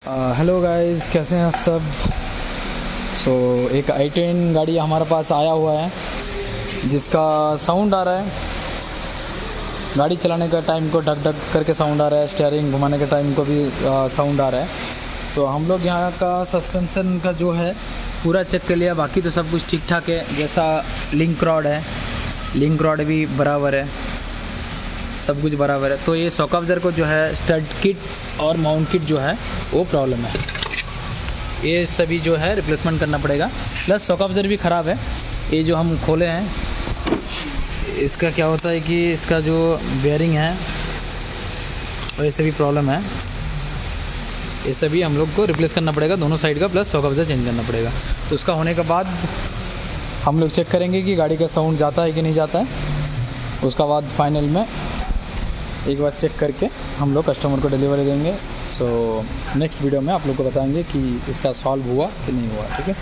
Hello guys, कैसे हैं आप सब। एक i10 गाड़ी हमारे पास आया हुआ है जिसका साउंड आ रहा है। गाड़ी चलाने का टाइम को ढक ढक करके साउंड आ रहा है, स्टीयरिंग घुमाने के टाइम को भी साउंड आ रहा है। तो हम लोग यहाँ का सस्पेंशन का जो है पूरा चेक कर लिया, बाकी तो सब कुछ ठीक ठाक है। जैसा लिंक रॉड है, लिंक रॉड भी बराबर है, सब कुछ बराबर है। तो ये शॉक अब्जर्वर को जो है स्टड किट और माउंट किट जो है वो प्रॉब्लम है, ये सभी जो है रिप्लेसमेंट करना पड़ेगा। प्लस शॉक अब्जर्वर भी ख़राब है। ये जो हम खोले हैं, इसका क्या होता है कि इसका जो बेयरिंग है वैसे भी प्रॉब्लम है। ये सभी हम लोग को रिप्लेस करना पड़ेगा दोनों साइड का, प्लस शॉक अब्जर्वर चेंज करना पड़ेगा। तो उसका होने के बाद हम लोग चेक करेंगे कि गाड़ी का साउंड जाता है कि नहीं जाता है। उसका बाद फाइनल में एक बार चेक करके हम लोग कस्टमर को डिलीवरी देंगे। नेक्स्ट वीडियो में आप लोग को बताएंगे कि इसका सॉल्व हुआ कि नहीं हुआ। ठीक है।